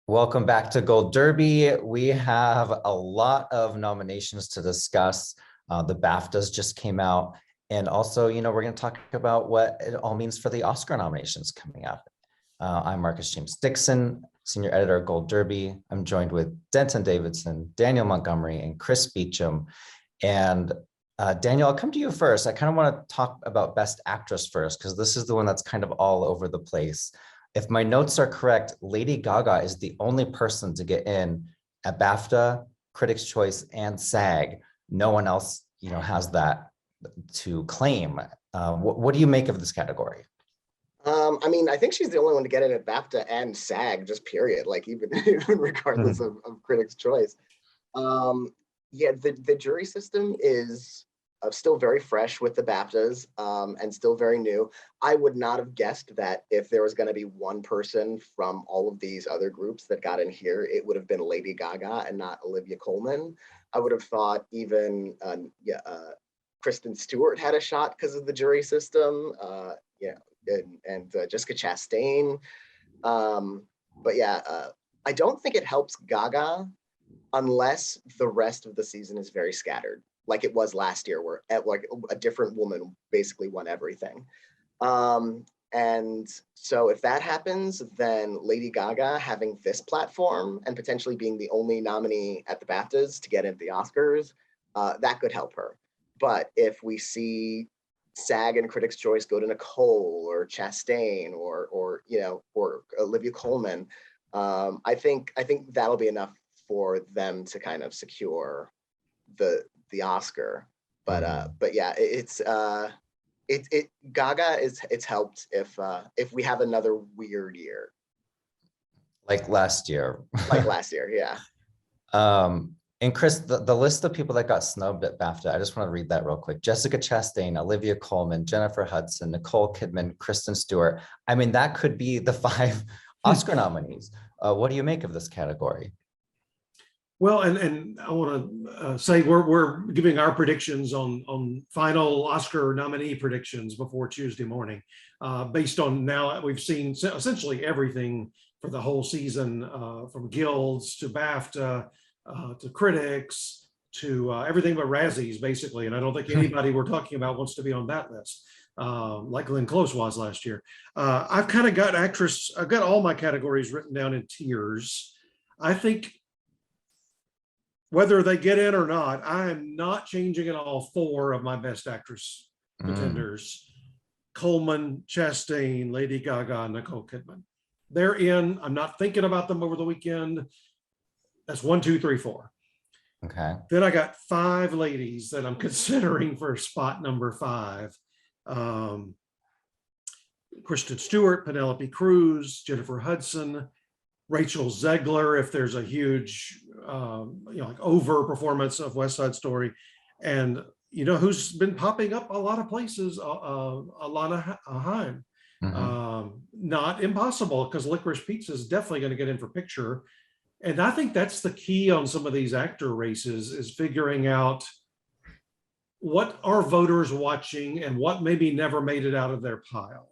Welcome back to Gold Derby. We have a lot of nominations to discuss. The BAFTAs just came out. And also, we're going to talk about what it all means for the Oscar nominations coming up. I'm Marcus James Dixon, senior editor of Gold Derby. I'm joined with Denton Davidson, Daniel Montgomery, and Chris Beachum. And Daniel, I'll come to you first. I kind of want to talk about Best Actress first, because this is the one that's kind of all over the place. If my notes are correct, Lady Gaga is the only person to get in at BAFTA, Critics' Choice, and SAG. No one else, has that to claim. What do you make of this category? I think she's the only one to get in at BAFTA and SAG, just period. Like even regardless of Critics' Choice. The jury system is still very fresh with the BAFTAs and still very new. I would not have guessed that if there was going to be one person from all of these other groups that got in here, it would have been Lady Gaga and not Olivia Colman. I would have thought even Kristen Stewart had a shot because of the jury system. And Jessica Chastain. I don't think it helps Gaga unless the rest of the season is very scattered, like it was last year, where a different woman basically won everything. And so if that happens, then Lady Gaga having this platform and potentially being the only nominee at the BAFTAs to get into the Oscars, that could help her. But if we see SAG and Critics' Choice go to Nicole or Chastain or Olivia Colman, I think that'll be enough for them to kind of secure the Oscar. But Gaga it's helped if we have another weird year. Like last year. Yeah. And Chris, the list of people that got snubbed at BAFTA, I just want to read that real quick. Jessica Chastain, Olivia Colman, Jennifer Hudson, Nicole Kidman, Kristen Stewart. I mean, that could be the 5 Oscar nominees. What do you make of this category? Well, and I want to say we're giving our predictions on final Oscar nominee predictions before Tuesday morning, based on now we've seen essentially everything for the whole season, from guilds to BAFTA, to critics, to everything but Razzies, basically. And I don't think anybody we're talking about wants to be on that list, like Glenn Close was last year. I've kind of got I've got all my categories written down in tiers. I think whether they get in or not, I am not changing at all 4 of my Best Actress contenders. Colman, Chastain, Lady Gaga, Nicole Kidman. They're in. I'm not thinking about them over the weekend. That's 1, 2, 3, 4. Okay. Then I got 5 ladies that I'm considering for spot number 5. Kristen Stewart, Penelope Cruz, Jennifer Hudson, Rachel Zegler, if there's a huge, over performance of West Side Story. And who's been popping up a lot of places, Alana Haim. Not impossible, because Licorice Pizza is definitely going to get in for picture. And I think that's the key on some of these actor races, is figuring out what are voters watching and what maybe never made it out of their pile.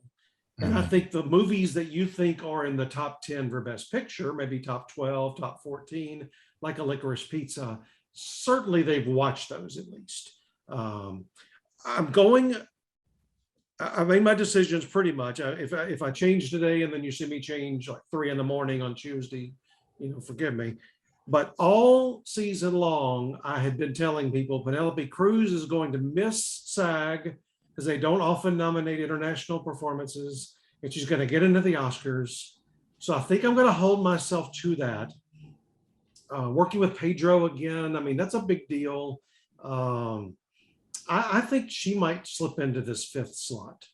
And I think the movies that you think are in the top 10 for Best Picture, maybe top 12, top 14, like a Licorice Pizza, certainly they've watched those at least. I made my decisions pretty much. If I change today and then you see me change like 3 a.m. on Tuesday, forgive me. But all season long, I had been telling people Penelope Cruz is going to miss SAG because they don't often nominate international performances, and she's going to get into the Oscars. So I think I'm going to hold myself to that. Working with Pedro again, I mean, that's a big deal. I think she might slip into this 5th slot.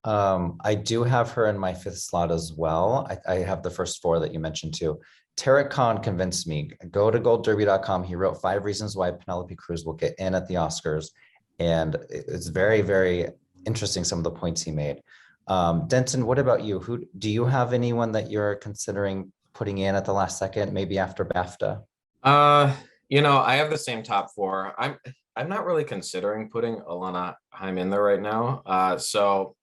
I do have her in my 5th slot as well. I have the first 4 that you mentioned too. Tarek Khan convinced me. Go to goldderby.com. He wrote 5 reasons why Penelope Cruz will get in at the Oscars. And it's very, very interesting, some of the points he made. Denton, what about you? Who do you have anyone that you're considering putting in at the last second, maybe after BAFTA? I have the same top 4. I'm not really considering putting Alana Haim in there right now. So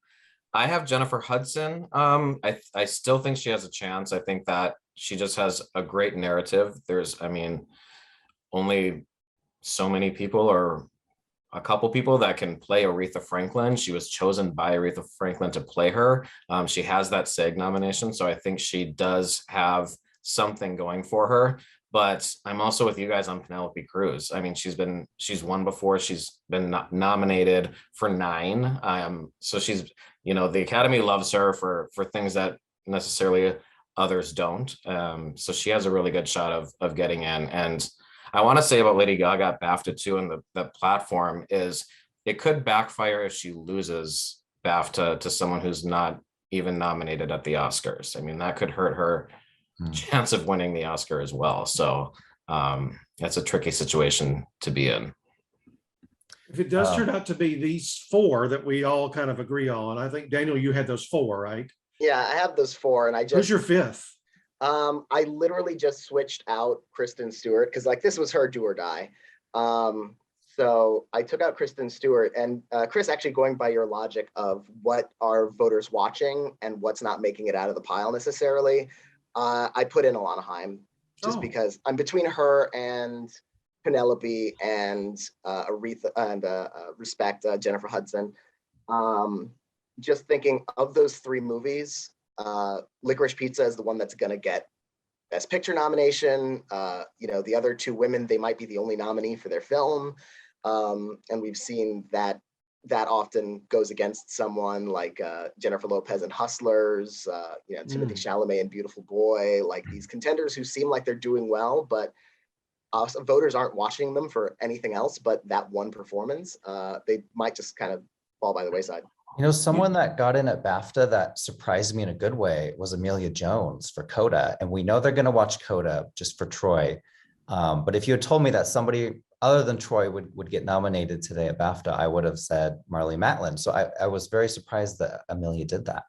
I have Jennifer Hudson. I still think she has a chance. I think that she just has a great narrative. There's, I mean, only so many people, or a couple people, that can play Aretha Franklin. She was chosen by Aretha Franklin to play her. She has that SAG nomination, so I think she does have something going for her. But I'm also with you guys on Penelope Cruz. I mean, she's won before. She's been nominated for 9. So she's, you know, the Academy loves her for things that necessarily others don't. So she has a really good shot of getting in. And I want to say about Lady Gaga at BAFTA too, and the platform is, it could backfire if she loses BAFTA to someone who's not even nominated at the Oscars. I mean, that could hurt her chance of winning the Oscar as well. So that's a tricky situation to be in. If it does turn out to be these 4 that we all kind of agree on, I think, Daniel, you had those 4, right? Yeah, I have those 4, and I just. Who's your 5th? I literally just switched out Kristen Stewart because like this was her do or die. So I took out Kristen Stewart, and Chris, actually going by your logic of what are voters watching and what's not making it out of the pile necessarily, I put in Alana Haim just because I'm between her and Penelope and Aretha and respect Jennifer Hudson. Just thinking of those 3 movies, Licorice Pizza is the one that's going to get Best Picture nomination. You know, the other 2 women, they might be the only nominee for their film. And we've seen that often goes against someone like Jennifer Lopez in Hustlers, you know, Timothée Chalamet in Beautiful Boy, like these contenders who seem like they're doing well, but voters aren't watching them for anything else but that one performance. They might just kind of fall by the wayside. You know, someone that got in at BAFTA that surprised me in a good way was Amelia Jones for Coda. And we know they're going to watch Coda just for Troy. But if you had told me that somebody other than Troy would get nominated today at BAFTA, I would have said Marlee Matlin. So I was very surprised that Amelia did that.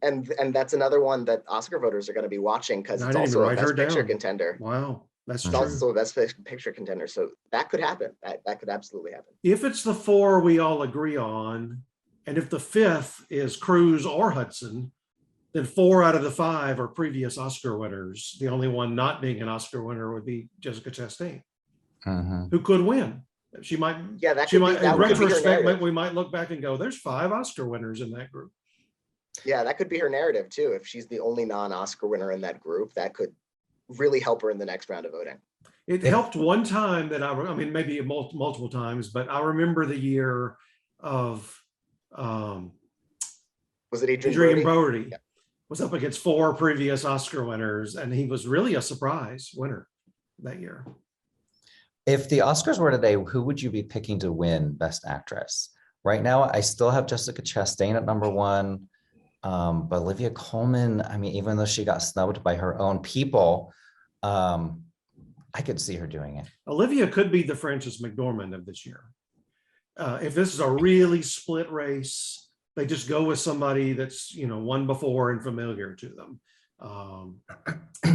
And that's another one that Oscar voters are going to be watching because it's also a Best Picture contender. Wow, that's true. It's also a Best Picture contender. So that could happen. That could absolutely happen. If it's the 4 we all agree on, and if the 5th is Cruz or Hudson, then 4 out of the 5 are previous Oscar winners. The only one not being an Oscar winner would be Jessica Chastain, who could win. She might. Yeah, that she could might. Be, that in retrospect, be we might look back and go, "There's 5 Oscar winners in that group." Yeah, that could be her narrative too. If she's the only non-Oscar winner in that group, that could really help her in the next round of voting. It helped one time that I mean, maybe multiple times, but I remember the year of. Was it Adrian Brody? Yeah. Was up against 4 previous Oscar winners, and he was really a surprise winner that year. If the Oscars were today, who would you be picking to win Best Actress? Right now, I still have Jessica Chastain at number 1. But Olivia Colman, I mean, even though she got snubbed by her own people, I could see her doing it. Olivia could be the Frances McDormand of this year. If this is a really split race, they just go with somebody that's, you know, won before and familiar to them.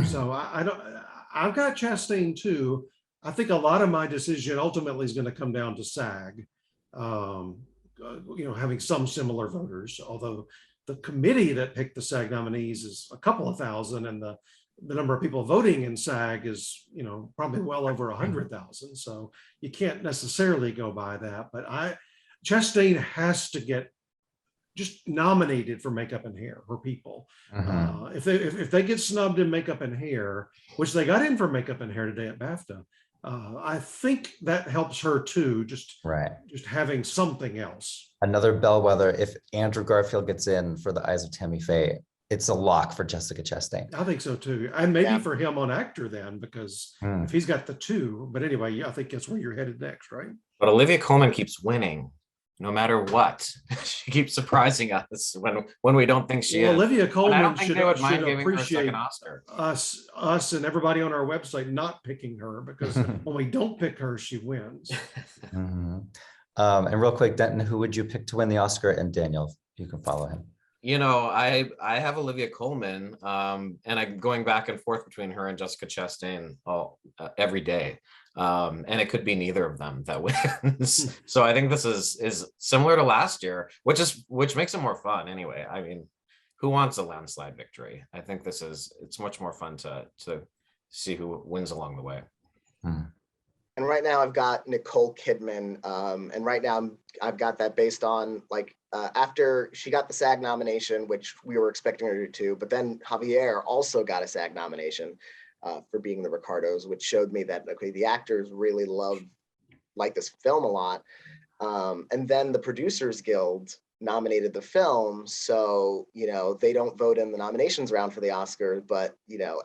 So I've got Chastain too. I think a lot of my decision ultimately is going to come down to SAG, you know, having some similar voters, although the committee that picked the SAG nominees is a couple of thousand, and the number of people voting in SAG is, you know, probably well over 100,000. So you can't necessarily go by that. But Chastain has to get just nominated for makeup and hair, her people. If they get snubbed in makeup and hair, which they got in for makeup and hair today at BAFTA, I think that helps her too, just having something else. Another bellwether, if Andrew Garfield gets in for The Eyes of Tammy Faye, it's a lock for Jessica Chastain. I think so too. And maybe for him on actor then, because if he's got the 2, but anyway, yeah, I think that's where you're headed next, right? But Olivia Colman keeps winning no matter what. She keeps surprising us when we don't think she is. Olivia Colman should appreciate us and everybody on our website not picking her, because when we don't pick her, she wins. And real quick, Denton, who would you pick to win the Oscar? And Daniel, you can follow him. You know, I have Olivia Colman, and I'm going back and forth between her and Jessica Chastain every day. And it could be neither of them that wins. So I think this is similar to last year, which makes it more fun anyway. I mean, who wants a landslide victory? I think it's much more fun to see who wins along the way. And right now I've got Nicole Kidman, and right now I've got that based on like after she got the SAG nomination, which we were expecting her to do, but then Javier also got a SAG nomination for being the Ricardos, which showed me that okay, the actors really like this film a lot, and then the Producers Guild nominated the film, so they don't vote in the nominations round for the Oscar, but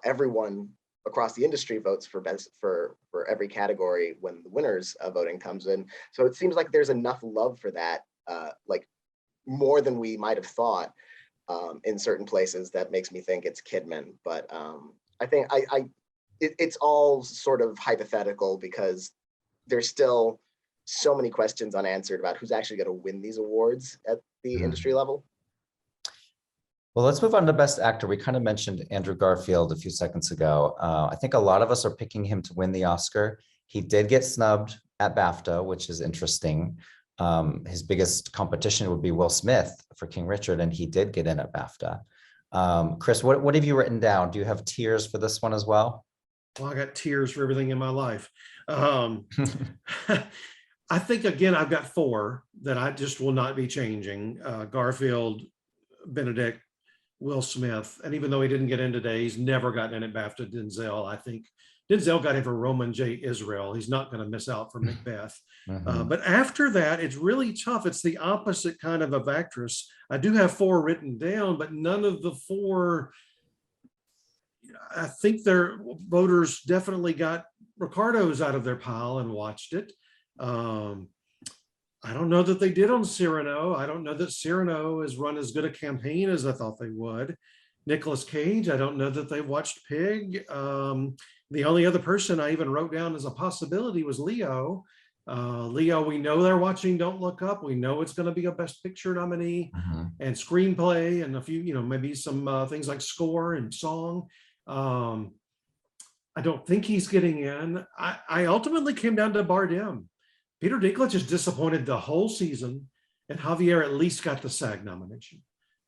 everyone across the industry votes for best for every category when the winners voting comes in. So it seems like there's enough love for that, like more than we might have thought in certain places. That makes me think it's Kidman, but I think it's all sort of hypothetical because there's still so many questions unanswered about who's actually going to win these awards at the industry level. Well, let's move on to Best Actor. We kind of mentioned Andrew Garfield a few seconds ago. I think a lot of us are picking him to win the Oscar. He did get snubbed at BAFTA, which is interesting. His biggest competition would be Will Smith for King Richard, and he did get in at BAFTA. Chris, what have you written down? Do you have tears for this one as well? Well, I got tears for everything in my life. I think, again, I've got 4 that I just will not be changing. Garfield, Benedict, Will Smith, and even though he didn't get in today, he's never gotten in at BAFTA. Denzel, I think Denzel got in for Roman J. Israel. He's not going to miss out for Macbeth. But after that, it's really tough. It's the opposite kind of actress. I do have 4 written down, but none of the 4, I think their voters definitely got Ricardo's out of their pile and watched it. I don't know that they did on Cyrano. I don't know that Cyrano has run as good a campaign as I thought they would. Nicolas Cage, I don't know that they watched Pig. The only other person I even wrote down as a possibility was Leo. Leo, we know they're watching Don't Look Up. We know it's going to be a Best Picture nominee and screenplay and a few, maybe some things like score and song. I don't think he's getting in. I ultimately came down to Bardem. Peter Dinklage is disappointed the whole season, and Javier at least got the SAG nomination,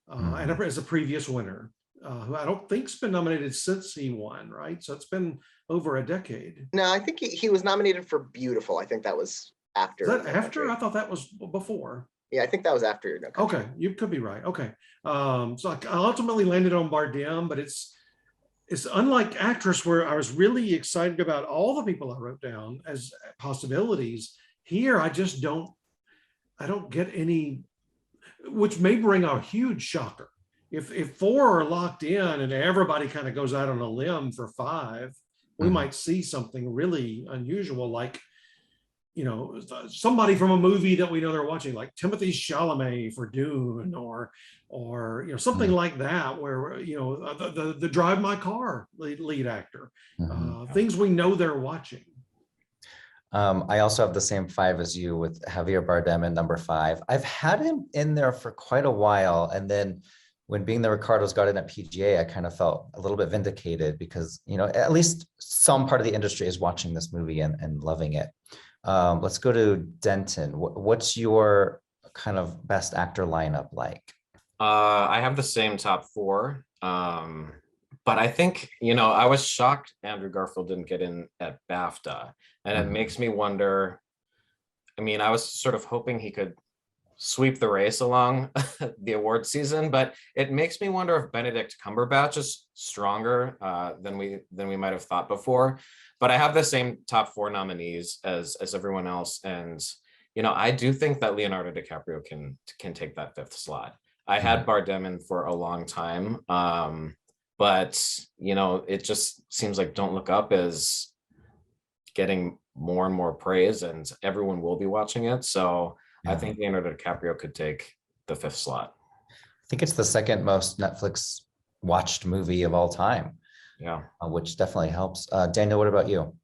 and as a previous winner, who I don't think's been nominated since he won, right? So it's been over a decade. No, I think he was nominated for Beautiful. I think that was after. Is that after? I thought that was before. Yeah, I think that was after. Okay, you could be right. Okay, so I ultimately landed on Bardem, but it's unlike Actress, where I was really excited about all the people I wrote down as possibilities. Here, I don't get any, which may bring a huge shocker. If 4 are locked in and everybody kind of goes out on a limb for 5, we might see something really unusual, like, somebody from a movie that we know they're watching, like Timothée Chalamet for Dune, or something like that, where the Drive My Car lead actor, things we know they're watching. I also have the same 5 as you, with Javier Bardem in number 5. I've had him in there for quite a while, and then when Being the Ricardos got in at PGA, I kind of felt a little bit vindicated because at least some part of the industry is watching this movie and loving it. Let's go to Denton. What's your kind of Best Actor lineup like? I have the same top 4. But I think, I was shocked Andrew Garfield didn't get in at BAFTA. And it makes me wonder, I was sort of hoping he could sweep the race along the award season, but it makes me wonder if Benedict Cumberbatch is stronger than we might have thought before. But I have the same top 4 nominees as everyone else. And, I do think that Leonardo DiCaprio can take that 5th slot. I had Bardem in for a long time. But, it just seems like Don't Look Up is getting more and more praise, and everyone will be watching it. So I think Leonardo DiCaprio could take the 5th slot. I think it's the 2nd most Netflix watched movie of all time. Yeah. Which definitely helps. Daniel, what about you?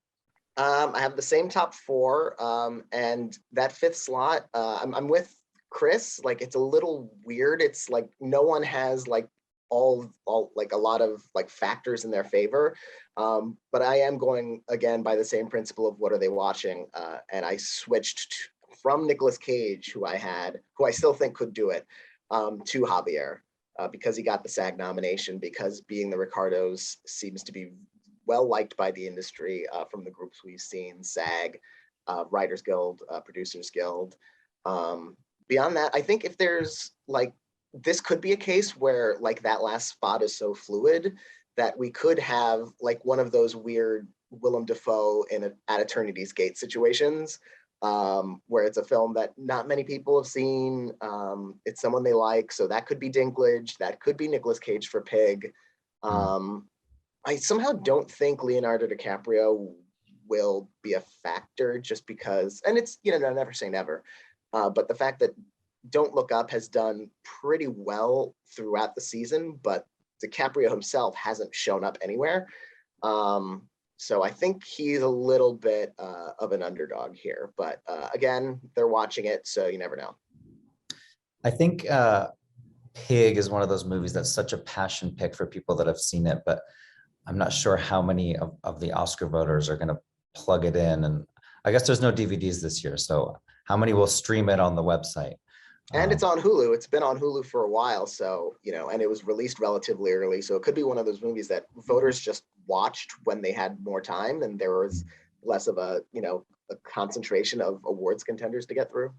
I have the same top 4, and that 5th slot, I'm with Chris. Like, it's a little weird. It's like no one has like all like a lot of like factors in their favor, but I am going again by the same principle of what are they watching, and I switched from Nicolas Cage, who I still think could do it, to Javier. because he got the SAG nomination, because Being the Ricardos seems to be well liked by the industry from the groups we've seen, SAG, Writers Guild, Producers Guild. Beyond that, I think if there's like, this could be a case where like that last spot is so fluid that we could have like one of those weird Willem Dafoe at Eternity's Gate situations, where it's a film that not many people have seen. It's someone they like, so that could be Dinklage, that could be Nicolas Cage for Pig. I somehow don't think Leonardo DiCaprio will be a factor, just because, and it's, you know, never say never, but the fact that Don't Look Up has done pretty well throughout the season, but DiCaprio himself hasn't shown up anywhere. So I think he's a little bit of an underdog here, but again, they're watching it, so you never know. I think Pig is one of those movies that's such a passion pick for people that have seen it, but I'm not sure how many of the Oscar voters are going to plug it in. And I guess there's no DVDs this year, so how many will stream it on the website? And it's on Hulu. It's been on Hulu for a while, so, you know, and it was released relatively early. So it could be one of those movies that voters just watched when they had more time and there was less of a, you know, a concentration of awards contenders to get through.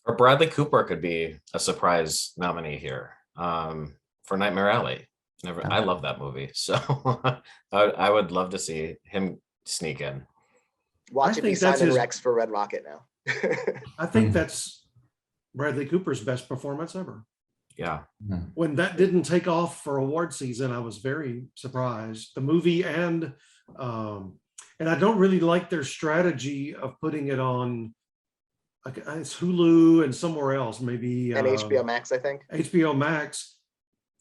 Or Bradley Cooper could be a surprise nominee here for Nightmare Alley. I love that movie. So I would love to see him sneak in. Watch it be Simon Rex for Red Rocket now. I think that's Bradley Cooper's best performance ever. Yeah. When that didn't take off for award season, I was very surprised. The movie and I don't really like their strategy of putting it on, it's Hulu and somewhere else, maybe. And HBO Max, I think. HBO Max,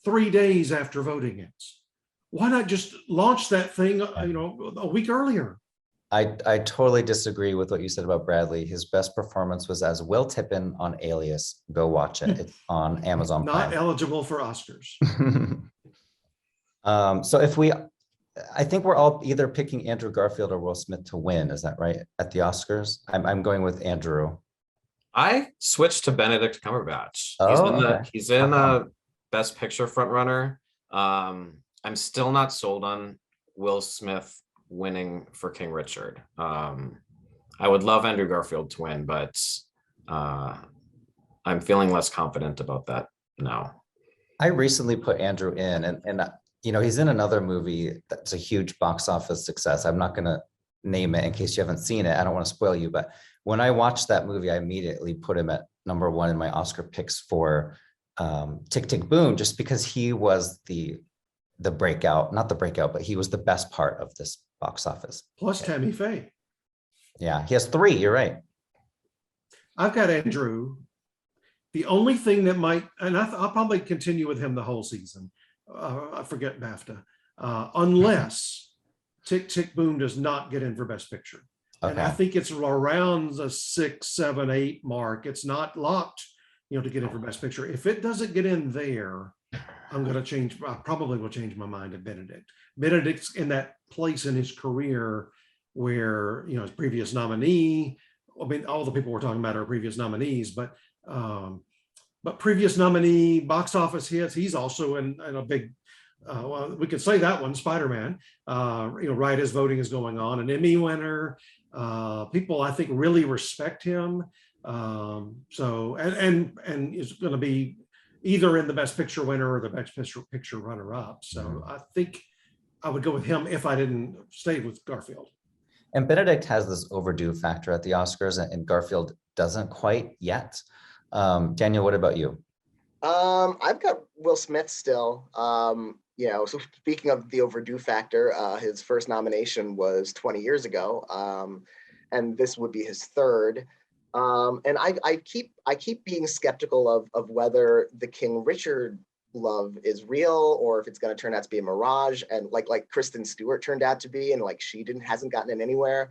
3 days after voting ends. Why not just launch that thing, you know, a week earlier? I totally disagree with what you said about Bradley. His best performance was as Will Tippin on Alias. Go watch it. It's on Amazon Prime. Not eligible for Oscars. So I think we're all either picking Andrew Garfield or Will Smith to win. Is that right? At the Oscars? I'm going with Andrew. I switched to Benedict Cumberbatch. Oh, he's in Best Picture frontrunner. I'm still not sold on Will Smith winning for King Richard. I would love Andrew Garfield to win, but I'm feeling less confident about that now. I recently put Andrew in, and you know, he's in another movie that's a huge box office success. I'm not going to name it in case you haven't seen it. I don't want to spoil you, but when I watched that movie, I immediately put him at #1 in my Oscar picks for Tick, Tick, Boom, just because he was the breakout, not the breakout, but he was the best part of this box office. Plus Tammy Faye. Yeah, he has 3. You're right. I've got Andrew. The only thing that might, and I'll probably continue with him the whole season. I forget BAFTA, unless Tick, Tick, Boom does not get in for Best Picture. Okay. And I think it's around the 6, 7, 8 mark. It's not locked, you know, to get in for Best Picture. If it doesn't get in there, I probably will change my mind to Benedict. Benedict's in that place in his career where, you know, his previous nominee, I mean, all the people we're talking about are previous nominees, but previous nominee, box office hits, he's also in a big, well, we could say that one, Spider-Man, you know, right as voting is going on, an Emmy winner. People, I think, really respect him. So, and is going to be either in the Best Picture winner or the Best Picture runner-up. So I think I would go with him if I didn't stay with Garfield. And Benedict has this overdue factor at the Oscars, and Garfield doesn't quite yet. Daniel, what about you? I've got Will Smith still. You know, so speaking of the overdue factor, his first nomination was 20 years ago, and this would be his third. And I keep being skeptical of whether the King Richard love is real or if it's going to turn out to be a mirage, and like Kristen Stewart turned out to be, and like she hasn't gotten in anywhere.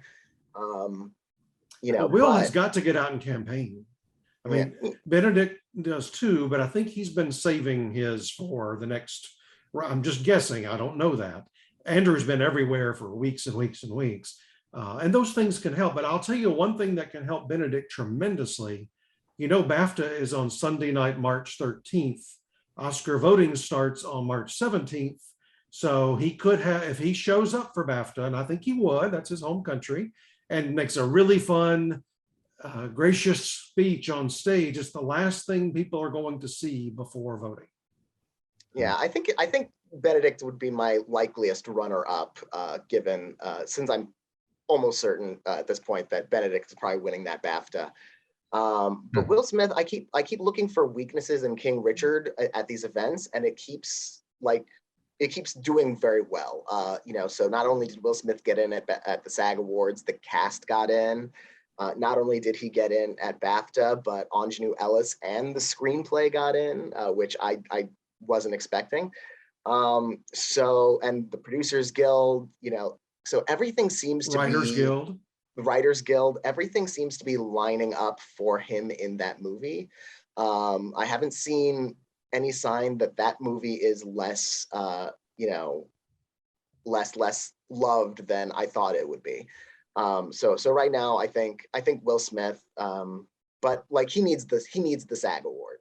You know, Will has got to get out and campaign. I mean, yeah. Benedict does too, but I think he's been saving his for the next. I'm just guessing. I don't know that. Andrew's been everywhere for weeks and weeks and weeks. And those things can help. But I'll tell you one thing that can help Benedict tremendously. You know, BAFTA is on Sunday night, March 13th. Oscar voting starts on March 17th. So he could have, if he shows up for BAFTA, and I think he would, that's his home country, and makes a really fun, gracious speech on stage, it's the last thing people are going to see before voting. Yeah, I think Benedict would be my likeliest runner-up, given since I'm almost certain at this point that Benedict is probably winning that BAFTA. But Will Smith, I keep looking for weaknesses in King Richard at these events, and it keeps doing very well. So not only did Will Smith get in at the SAG Awards, the cast got in. Not only did he get in at BAFTA, but Ingenue Ellis and the screenplay got in, which I wasn't expecting. And the Producers Guild, so everything seems to Writers be Guild. the Writers Guild, everything seems to be lining up for him in that movie. I haven't seen any sign that movie is less loved than I thought it would be. So right now I think Will Smith, but like he needs the SAG award.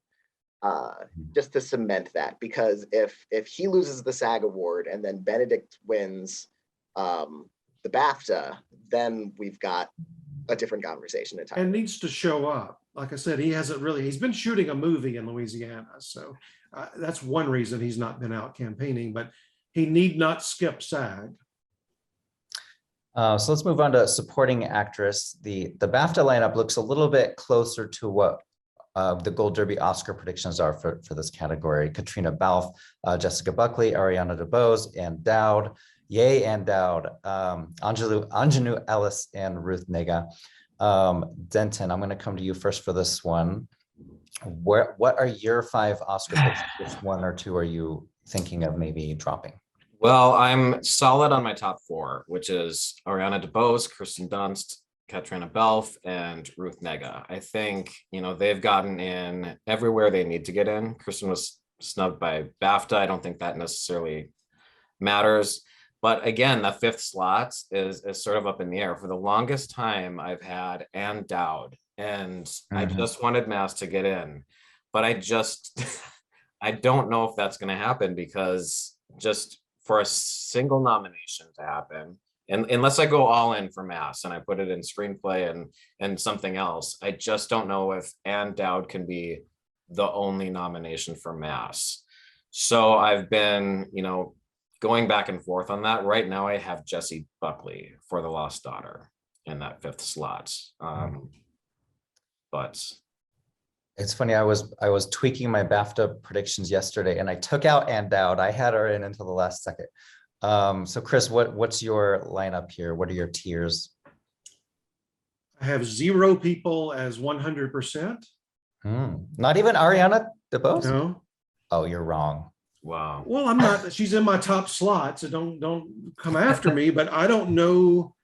Just to cement that, because if he loses the SAG award and then Benedict wins the BAFTA, then we've got a different conversation entirely. And needs to show up. Like I said, he's been shooting a movie in Louisiana. So that's one reason he's not been out campaigning, but he need not skip SAG. So let's move on to supporting actress. The BAFTA lineup looks a little bit closer to what the Gold Derby Oscar predictions are for this category. Katrina Balfe, Jessica Buckley, Ariana DeBose, Ann Dowd, Ann Dowd, Ingenue Ellis, and Ruth Negga. Denton, I'm going to come to you first for this one. What are your 5 Oscar picks? Which 1 or 2 are you thinking of maybe dropping? Well, I'm solid on my top 4, which is Ariana DeBose, Kirsten Dunst, Katrina Balfe, and Ruth Negga. I think, they've gotten in everywhere they need to get in. Kirsten was snubbed by BAFTA. I don't think that necessarily matters. But again, the 5th slot is sort of up in the air. For the longest time, I've had Ann Dowd, and I just wanted Mass to get in. But I don't know if that's going to happen, because just for a single nomination to happen, and unless I go all in for Mass and I put it in screenplay and something else, I just don't know if Ann Dowd can be the only nomination for Mass. So I've been, going back and forth on that. Right now I have Jessie Buckley for The Lost Daughter in that 5th slot. But it's funny, I was tweaking my BAFTA predictions yesterday and I took out Ann Dowd. I had her in until the last second. So Chris, what's your lineup here? What are your tiers? I have 0 people as 100%. Not even Ariana DeBose? No. Oh, you're wrong. wow. Well, I'm not. She's in my top slot, so don't come after me. But I don't know.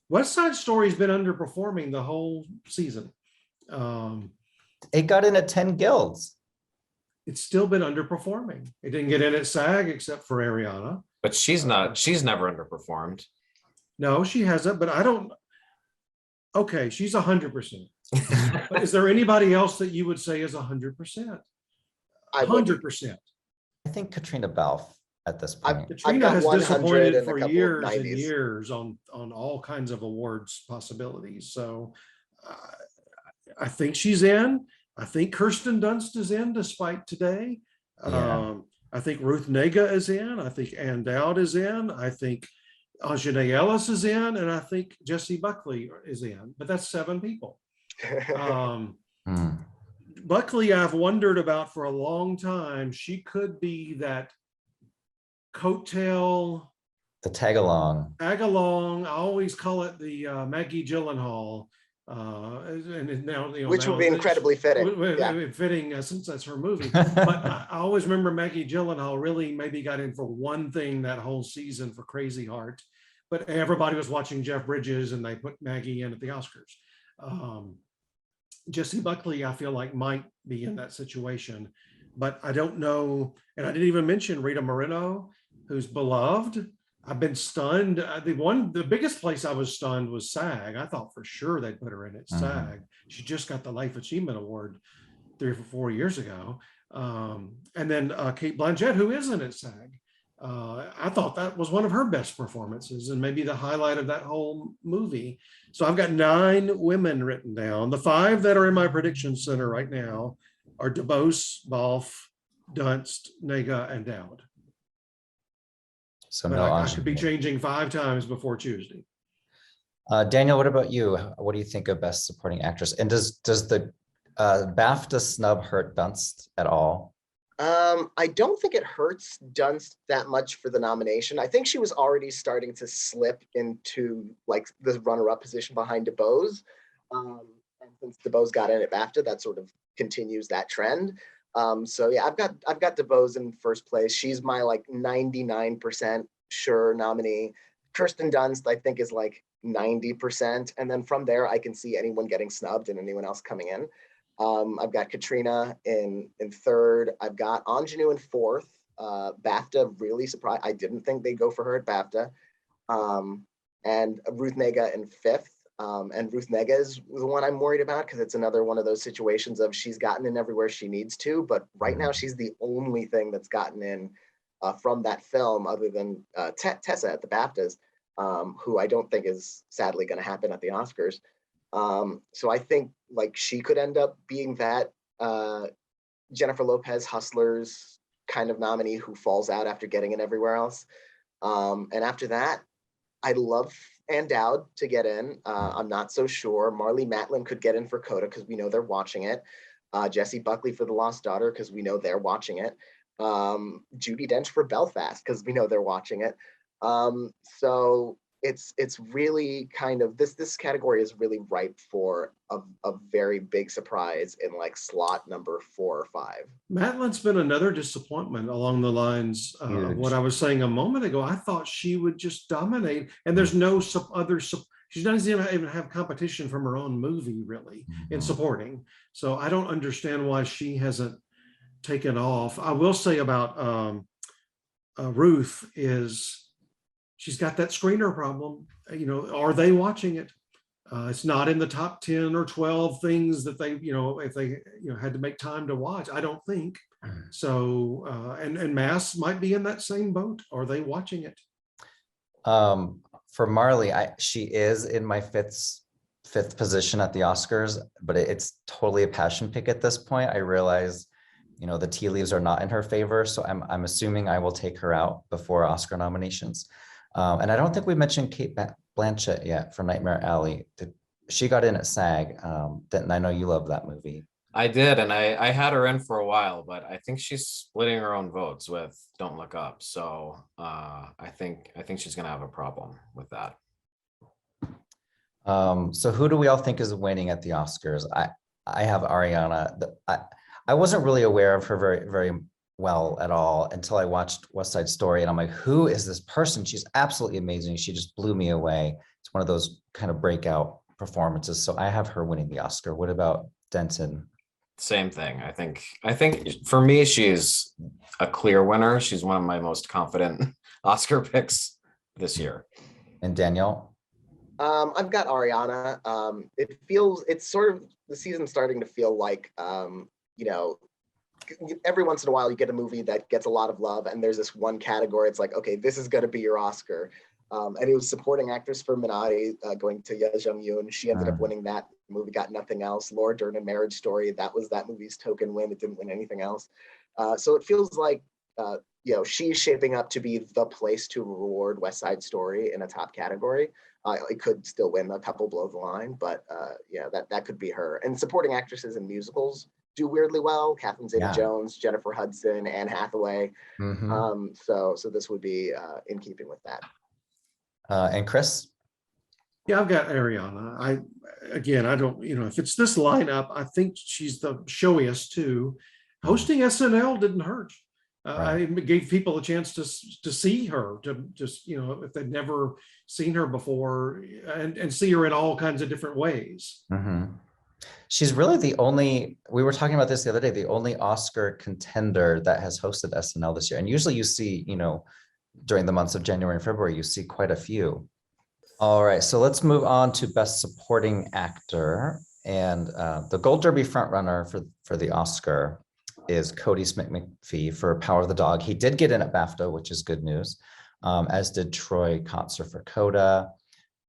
West Side Story's been underperforming the whole season. It got in at 10 guilds. It's still been underperforming. It didn't get in at SAG except for Ariana. But she's never underperformed. No, she hasn't. But I don't. Okay, she's 100%. But is there anybody else that you would say is 100%? 100%. I think Katrina Balfe at this point. Katrina has disappointed for years and years on all kinds of awards possibilities. So I think she's in. I think Kirsten Dunst is in despite today. Yeah. I think Ruth Negga is in. I think Ann Dowd is in. I think Ingenue Ellis is in. And I think Jessie Buckley is in. But that's 7 people. Buckley, I've wondered about for a long time. She could be that coattail. The tag along. I always call it the Maggie Gyllenhaal. And now, which would be incredibly fitting. Fitting since that's her movie. But I always remember Maggie Gyllenhaal really maybe got in for one thing that whole season for Crazy Heart. But everybody was watching Jeff Bridges and they put Maggie in at the Oscars. Jessie Buckley, I feel like might be in that situation, but I don't know. And I didn't even mention Rita Moreno, who's beloved. I've been stunned. The biggest place I was stunned was SAG. I thought for sure they'd put her in at SAG. She just got the Life Achievement Award 3 or 4 years ago. And then Kate Blanchett, who isn't at SAG. I thought that was one of her best performances and maybe the highlight of that whole movie. So I've got 9 women written down. The 5 that are in my prediction center right now are DeBose, Balfe, Dunst, Nega, and Dowd. So But no I could be ingenue. changing 5 times before Tuesday. Daniel, what about you? What do you think of Best Supporting Actress? And does the BAFTA snub hurt Dunst at all? I don't think it hurts Dunst that much for the nomination. I think she was already starting to slip into like the runner-up position behind DeBose. And since DeBose got in at BAFTA, that sort of continues that trend. So yeah, I've got DeBose in first place. She's my like 99% sure nominee. Kirsten Dunst, I think, is like 90%. And then from there, I can see anyone getting snubbed and anyone else coming in. I've got Katrina in third. I've got Ingenue in fourth. BAFTA, really surprised. I didn't think they'd go for her at BAFTA. And Ruth Negga in fifth. And Ruth Negga is the one I'm worried about because it's another one of those situations of she's gotten in everywhere she needs to, but right now she's the only thing that's gotten in from that film other than Tessa at the BAFTAs, who I don't think is sadly going to happen at the Oscars. So I think like she could end up being that Jennifer Lopez Hustlers kind of nominee who falls out after getting in everywhere else. And after that, I'd love Ann Dowd to get in. I'm not so sure. Marlee Matlin could get in for Coda because we know they're watching it. Jessie Buckley for The Lost Daughter because we know they're watching it. Judi Dench for Belfast because we know they're watching it. So it's really kind of this category is really ripe for a very big surprise in like slot number 4 or 5. Matlin's been another disappointment along the lines of what I was saying a moment ago. I thought she would just dominate, and there's no she doesn't even have competition from her own movie really in supporting. So I don't understand why she hasn't taken off. I will say about Ruth is she's got that screener problem. You know, are they watching it? It's not in the top 10 or 12 things that they, you know, if they, you know, had to make time to watch. I don't think so. And Mass might be in that same boat. Are they watching it? For Marlee, she is in my fifth position at the Oscars, but it's totally a passion pick at this point. I realize, you know, the tea leaves are not in her favor, so I'm assuming I will take her out before Oscar nominations. And I don't think we mentioned Kate Blanchett yet for Nightmare Alley. She got in at SAG. Denton, I know you love that movie. I did, and I had her in for a while, but I think she's splitting her own votes with Don't Look Up. So I think she's gonna have a problem with that. So who do we all think is winning at the Oscars? I have Ariana. I wasn't really aware of her very well at all until I watched West Side Story, and I'm like, who is this person? She's absolutely amazing. She just blew me away. It's one of those kind of breakout performances. So I have her winning the Oscar. What about Denton? Same thing. I think for me, she's a clear winner. She's one of my most confident Oscar picks this year. And Danielle? I've got Ariana. It's sort of the season's starting to feel like, you know, every once in a while you get a movie that gets a lot of love and there's this one category. It's like, okay, this is going to be your Oscar. And it was supporting actress for Minari going to Ye Jung-yoon. She ended up winning that. The movie got nothing else. Laura Dern and Marriage Story, that was that movie's token win. It didn't win anything else. So it feels like, you know, she's shaping up to be the place to reward West Side Story in a top category. It could still win a couple below the line, but yeah, that could be her. And supporting actresses in musicals do weirdly well. Catherine Zeta-Jones, Jennifer Hudson, Anne Hathaway. So this would be in keeping with that. And Chris? Yeah, I've got Ariana. I don't, you know, if it's this lineup, I think she's the showiest too. Hosting SNL didn't hurt. I gave people a chance to see her, to just, you know, if they'd never seen her before, and see her in all kinds of different ways. She's really the only, we were talking about this the other day, the only Oscar contender that has hosted SNL this year. And usually you see, you know, during the months of January and February, you see quite a few. All right, so let's move on to Best Supporting Actor. And the Gold Derby frontrunner for the Oscar is Cody Smith-McPhee for Power of the Dog. He did get in at BAFTA, which is good news, as did Troy Kotsur for Coda,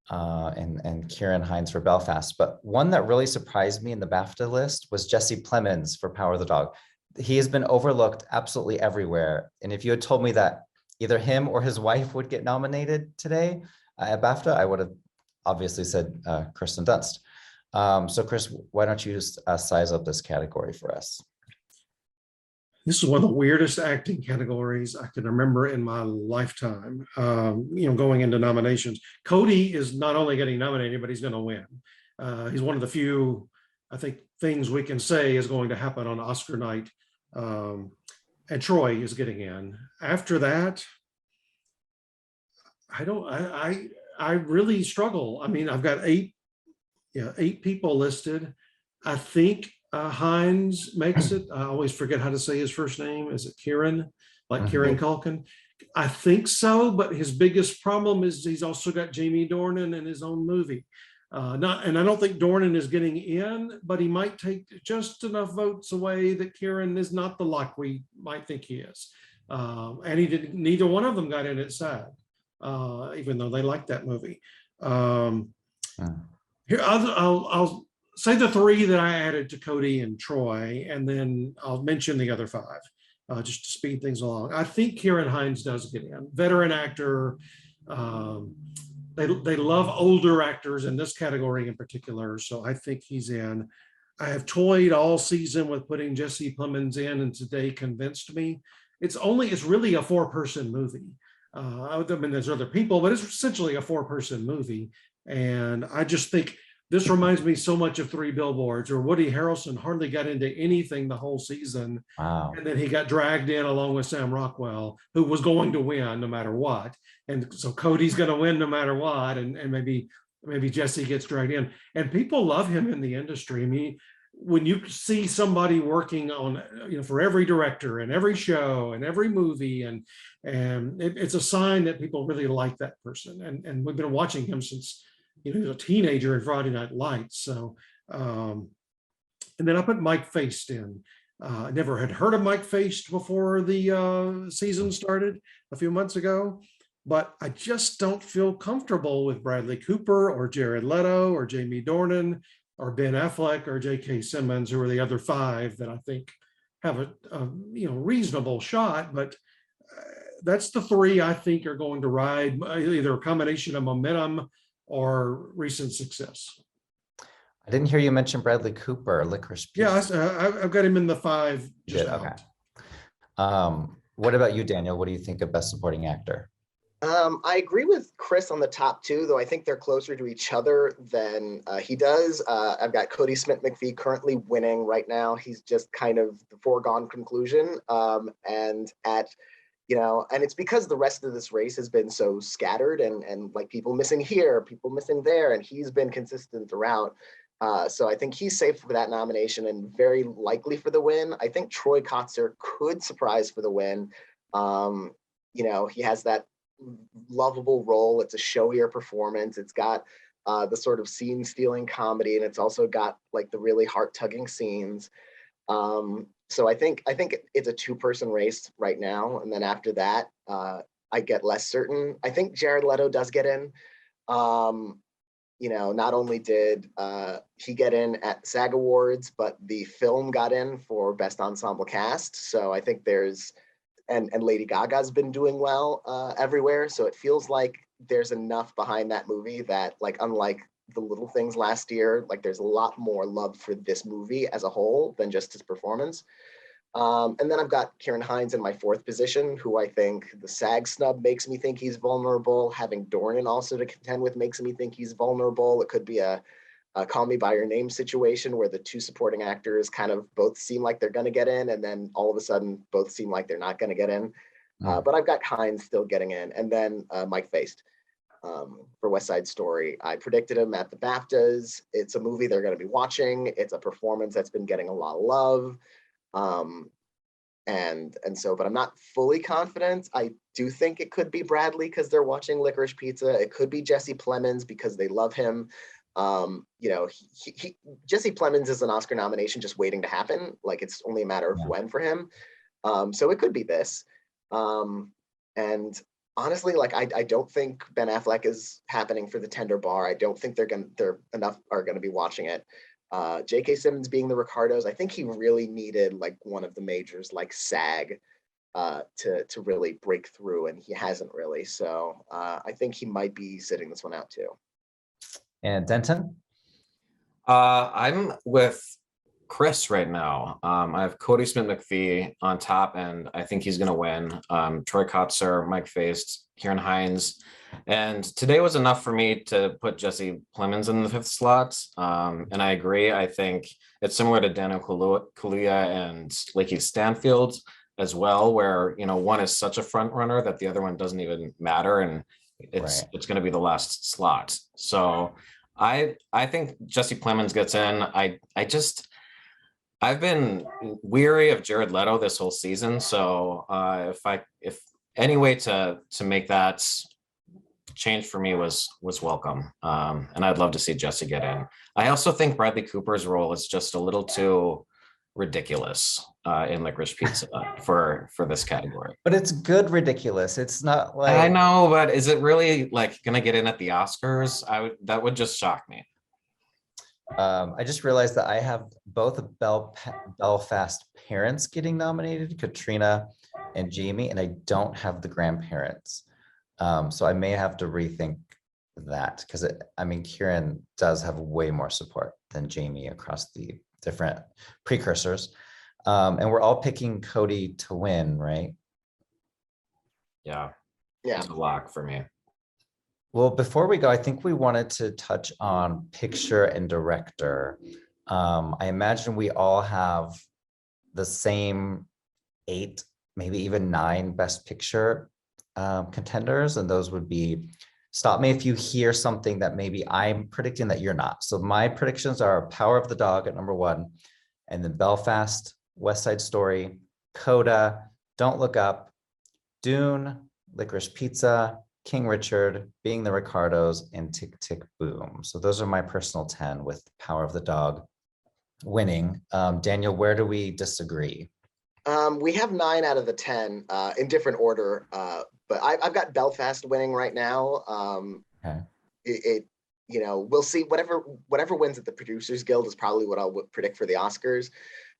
and Kieran Hines for Belfast. But one that really surprised me in the BAFTA list was Jesse Plemons for Power of the Dog. He has been overlooked absolutely everywhere. And if you had told me that either him or his wife would get nominated today at BAFTA, I would have obviously said Kirsten Dunst. So Chris, why don't you just size up this category for us? This is one of the weirdest acting categories I can remember in my lifetime, going into nominations. Cody is not only getting nominated, but he's going to win. He's one of the few, I think, things we can say is going to happen on Oscar night. And Troy is getting in. After that, I really struggle. I mean, I've got eight people listed. I think Hines makes it. I always forget how to say his first name. Is it Kieran? Like Kieran Culkin? I think so, but his biggest problem is he's also got Jamie Dornan in his own movie. And I don't think Dornan is getting in, but he might take just enough votes away that Kieran is not the lock we might think he is. And he didn't. Neither one of them got in at SAG, even though they liked that movie. Here, I'll say the three that I added to Cody and Troy, and then I'll mention the other five, just to speed things along. I think Kieran Hines does get in. Veteran actor. They love older actors in this category in particular, so I think he's in. I have toyed all season with putting Jesse Plemons in, and today convinced me. It's really a 4-person movie. I mean, there's other people, but it's essentially a 4-person movie. And I just think this reminds me so much of 3 Billboards, or Woody Harrelson hardly got into anything the whole season. Wow. And then he got dragged in along with Sam Rockwell, who was going to win no matter what. And so Cody's going to win no matter what. And maybe Jesse gets dragged in. And people love him in the industry. I mean, when you see somebody working on, for every director and every show and every movie, and it's a sign that people really like that person. And we've been watching him since he was a teenager in Friday Night Lights. So, and then I put Mike Feist in. I never had heard of Mike Feist before the season started a few months ago, but I just don't feel comfortable with Bradley Cooper or Jared Leto or Jamie Dornan or Ben Affleck or J.K. Simmons, who are the other 5 that I think have a reasonable shot. But that's the 3 I think are going to ride either a combination of momentum or recent success. I didn't hear you mention Bradley Cooper, Licorice Pizza. Yeah, I've got him in the 5. Okay. What about you, Daniel? What do you think of Best Supporting Actor? I agree with Chris on the top 2, though I think they're closer to each other than he does. I've got Cody Smith-McPhee currently winning right now. He's just kind of the foregone conclusion. And it's because the rest of this race has been so scattered and like people missing here, people missing there, and he's been consistent throughout. So I think he's safe for that nomination and very likely for the win. I think Troy Kotsur could surprise for the win. He has that lovable role. It's a showier performance. It's got the sort of scene-stealing comedy, and it's also got like the really heart-tugging scenes. So I think it's a 2-person race right now, and then after that, I get less certain. I think Jared Leto does get in. Not only did he get in at SAG Awards, but the film got in for Best Ensemble Cast. So I think and Lady Gaga's been doing well everywhere. So it feels like there's enough behind that movie that, like, unlike The Little Things last year, like there's a lot more love for this movie as a whole than just his performance. And then I've got Kieran Hines in my 4th position, who I think the SAG snub makes me think he's vulnerable. Having Dornan also to contend with makes me think he's vulnerable. It could be a Call Me By Your Name situation where the 2 supporting actors kind of both seem like they're going to get in, and then all of a sudden both seem like they're not going to get in. But I've got Hines still getting in, and then Mike Feist for West Side Story. I predicted him at the BAFTAs. It's a movie they're going to be watching. It's a performance that's been getting a lot of love. But I'm not fully confident. I do think it could be Bradley because they're watching Licorice Pizza. It could be Jesse Plemons because they love him. You know, Jesse Plemons is an Oscar nomination just waiting to happen. Like it's only a matter of when for him. So it could be this. And honestly, like I don't think Ben Affleck is happening for the Tender Bar. I don't think they're enough are gonna be watching it. J.K. Simmons being the Ricardos, I think he really needed like one of the majors like SAG to really break through, and he hasn't really. So I think he might be sitting this one out too. And Denton? I'm with Chris right now. I have Cody Smith-McPhee on top, and I think he's going to win. Troy Kotzer, Mike Feist, Kieran Hines. And today was enough for me to put Jesse Plemons in the 5th slot. And I agree. I think it's similar to Daniel Kaluuya and Lakeith Stanfield as well, where, you know, one is such a front runner that the other one doesn't even matter. And it's going to be the last slot. So I think Jesse Plemons gets in. I've been weary of Jared Leto this whole season, so if any way to make that change for me was welcome, and I'd love to see Jesse get in. I also think Bradley Cooper's role is just a little too ridiculous in Licorice Pizza for this category. But it's good ridiculous. It's not like I know, but is it really like gonna get in at the Oscars? That would just shock me. I just realized that I have both Belfast parents getting nominated, Katrina and Jamie, and I don't have the grandparents. So I may have to rethink that because I mean, Kieran does have way more support than Jamie across the different precursors. And we're all picking Cody to win, right? Yeah. Yeah. It's a lock for me. Well, before we go, I think we wanted to touch on picture and director. I imagine we all have the same 8, maybe even 9 best picture contenders, and those would be, stop me if you hear something that maybe I'm predicting that you're not. So my predictions are Power of the Dog at number 1, and then Belfast, West Side Story, Coda, Don't Look Up, Dune, Licorice Pizza, King Richard, Being the Ricardos, and Tick, Tick, Boom. So those are my personal 10 with Power of the Dog winning. Daniel, where do we disagree? We have 9 out of the 10 in different order, but I've got Belfast winning right now. Okay. You know, we'll see. Whatever wins at the Producers Guild is probably what I'll predict for the Oscars.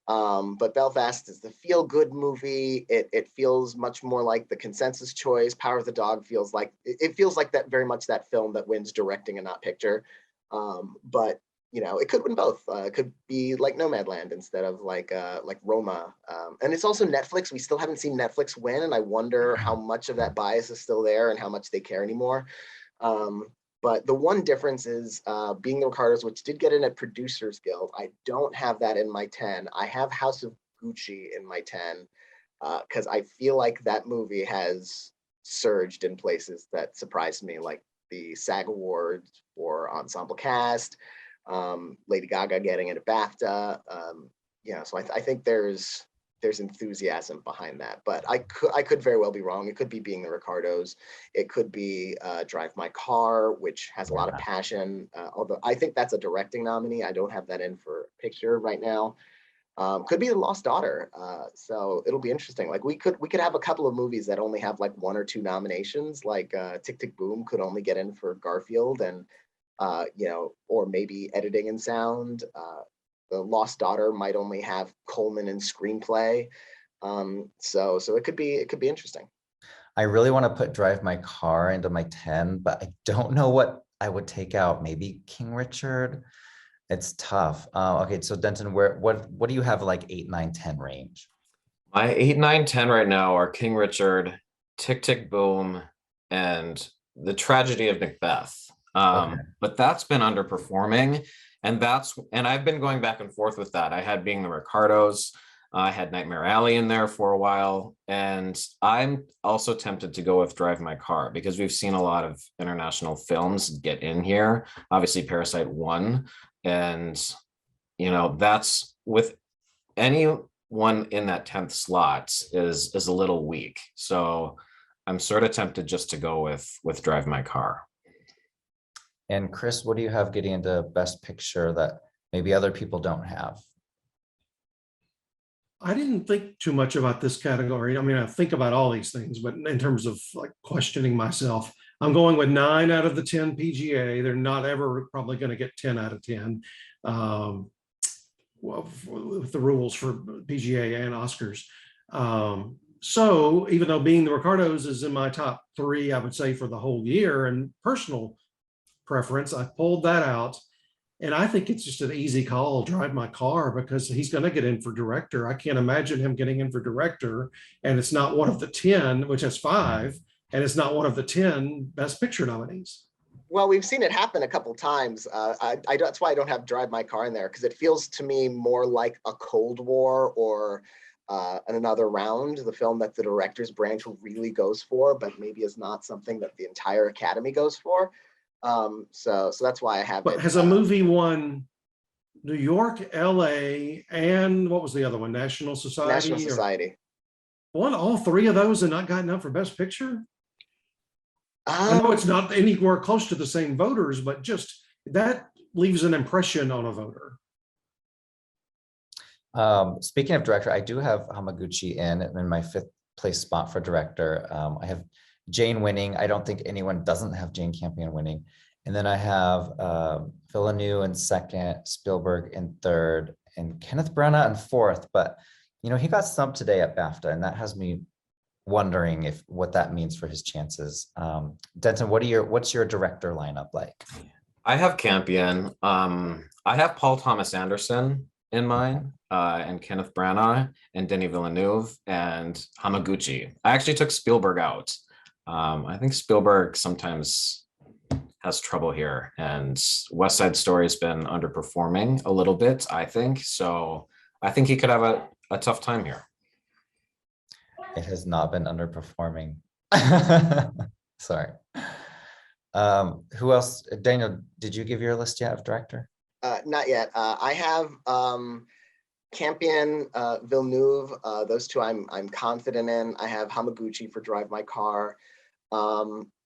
But Belfast is the feel-good movie. It feels much more like the consensus choice. Power of the Dog feels like it feels like that very much that film that wins directing and not picture. But you know, it could win both. It could be like Nomadland instead of like Roma. And it's also Netflix. We still haven't seen Netflix win, and I wonder how much of that bias is still there and how much they care anymore. But the one difference is Being the Ricardos, which did get in at Producers Guild. I don't have that in my 10. I have House of Gucci in my 10 because I feel like that movie has surged in places that surprised me, like the SAG Awards for Ensemble Cast, Lady Gaga getting into BAFTA. So I think there's enthusiasm behind that, but I could very well be wrong. It could be Being the Ricardos. It could be Drive My Car, which has a lot of passion. Although I think that's a directing nominee. I don't have that in for picture right now. Could be The Lost Daughter. So it'll be interesting. Like we could have a couple of movies that only have like 1 or 2 nominations. Like Tick, Tick, Boom could only get in for Garfield, and or maybe editing and sound. The Lost Daughter might only have Coleman and screenplay. So it could be interesting. I really want to put Drive My Car into my 10, but I don't know what I would take out. Maybe King Richard. It's tough. Okay, so Denton, what do you have like 8, 9, 10 range? My 8, 9, 10 right now are King Richard, Tick, Tick, Boom, and The Tragedy of Macbeth. But that's been underperforming. And I've been going back and forth with that. I had Being the Ricardos. I had Nightmare Alley in there for a while. And I'm also tempted to go with Drive My Car because we've seen a lot of international films get in here. Obviously, Parasite won. And, that's with anyone in that 10th slot is a little weak. So I'm sort of tempted just to go with Drive My Car. And Chris, what do you have getting into Best Picture that maybe other people don't have? I didn't think too much about this category. I mean, I think about all these things, but in terms of like questioning myself, I'm going with 9 out of the 10 PGA. They're not ever probably going to get 10 out of 10. Well, with the rules for PGA and Oscars. So even though Being the Ricardos is in my top 3, I would say for the whole year and personal preference, I pulled that out. And I think it's just an easy call, Drive My Car, because he's going to get in for director. I can't imagine him getting in for director. And it's not one of the 10, which has 5, and it's not one of the 10 Best Picture nominees. Well, we've seen it happen a couple times. That's why I don't have Drive My Car in there, because it feels to me more like a Cold War or Another Round, the film that the director's branch really goes for, but maybe is not something that the entire Academy goes for. So that's why I have But it. has a movie won New York, LA, and what was the other one? National Society? National Society. Won all 3 of those and not gotten up for Best Picture? I know it's not anywhere close to the same voters, but just that leaves an impression on a voter. Speaking of director, I do have Hamaguchi in my 5th place spot for director. I have Jane winning. I don't think anyone doesn't have Jane Campion winning. And then I have Villeneuve in 2nd, Spielberg in 3rd, and Kenneth Branagh in 4th. But you know, he got snubbed today at BAFTA, and that has me wondering what that means for his chances. Denton, what's your director lineup like? I have Campion. I have Paul Thomas Anderson in mine, and Kenneth Branagh, and Denis Villeneuve, and Hamaguchi. I actually took Spielberg out. I think Spielberg sometimes has trouble here, and West Side Story has been underperforming a little bit, I think. So I think he could have a tough time here. It has not been underperforming. Sorry. Who else? Daniel, did you give your list yet of director? Not yet. I have Campion, Villeneuve. Those 2 I'm confident in. I have Hamaguchi for Drive My Car.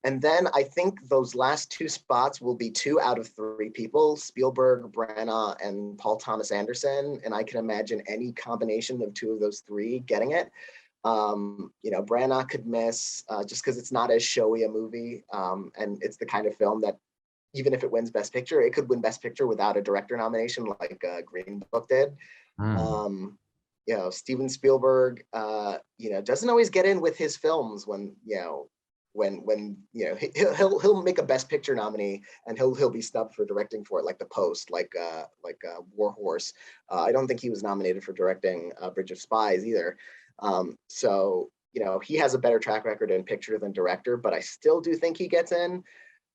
And then I think those last 2 spots will be 2 out of 3 people, Spielberg, Branagh, and Paul Thomas Anderson. And I can imagine any combination of 2 of those 3 getting it. You know, Branagh could miss just because it's not as showy a movie. And it's the kind of film that even if it wins Best Picture, it could win Best Picture without a director nomination like Green Book did. You know, Steven Spielberg, you know, doesn't always get in with his films when, you know, he'll make a Best Picture nominee and he'll be snubbed for directing for it, like The Post, like War Horse. I don't think he was nominated for directing Bridge of Spies either. So, you know, he has a better track record in picture than director, but I still do think he gets in.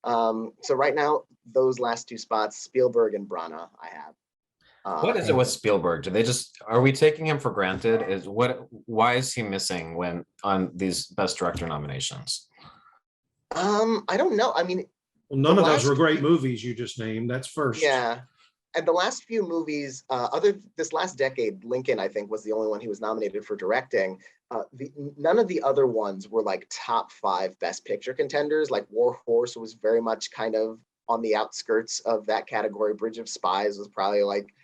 So right now, those last 2 spots, Spielberg and Branagh, I have. What is it with Spielberg? Are we taking him for granted? Why is he missing when on these Best Director nominations? I don't know. I mean, well, none of those were great movies you just named. That's first. Yeah. And the last few movies, this last decade, Lincoln, I think, was the only one he was nominated for directing. None of the other ones were like top 5 Best Picture contenders. Like War Horse was very much kind of on the outskirts of that category. Bridge of Spies was probably like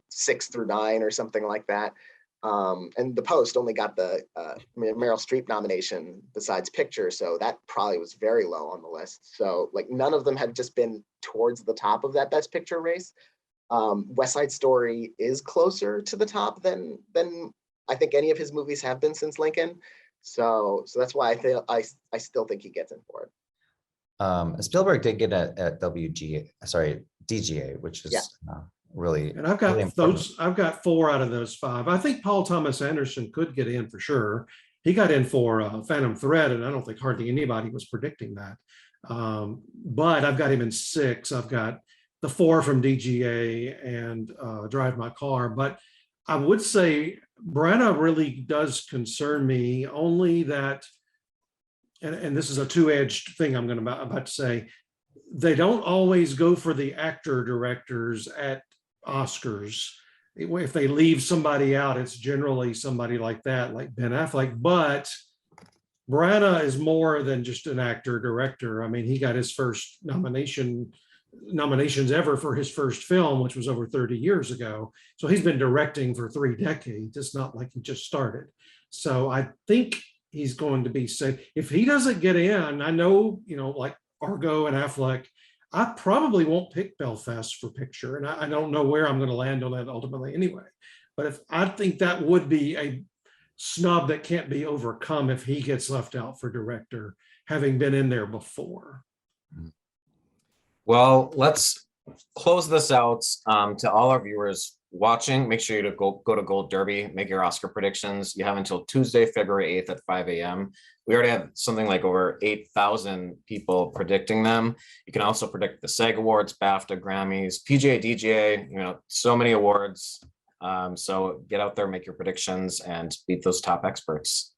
6 through 9 or something like that. And The Post only got the Meryl Streep nomination besides picture, so that probably was very low on the list. So like none of them have just been towards the top of that Best Picture race. West Side Story is closer to the top than I think any of his movies have been since Lincoln. So that's why I still think he gets in for it. Spielberg did get a DGA, which is really. And I've got really I've got 4 out of those 5. I think Paul Thomas Anderson could get in for sure. He got in for Phantom Thread, and I don't think hardly anybody was predicting that. But I've got him in 6. I've got the 4 from DGA and Drive My Car. But I would say Branagh really does concern me, only that, and this is a 2-edged thing I'm about to say, they don't always go for the actor directors at Oscars. If they leave somebody out, it's generally somebody like that, like Ben Affleck. But Branagh is more than just an actor director. I mean, he got his first nominations ever for his first film, which was over 30 years ago. So he's been directing for 3 decades. It's not like he just started. So I think he's going to be safe. If he doesn't get in, I know, like Argo and Affleck, I probably won't pick Belfast for picture. And I don't know where I'm going to land on that ultimately anyway. But if I think that would be a snub that can't be overcome if he gets left out for director, having been in there before. Well, let's close this out. To all our viewers watching, make sure you to go to Gold Derby, make your Oscar predictions. You have until Tuesday, February 8th at 5 a.m. We already have something like over 8,000 people predicting them. You can also predict the SAG Awards, BAFTA, Grammys, PGA, DGA, so many awards. So get out there, make your predictions, and beat those top experts.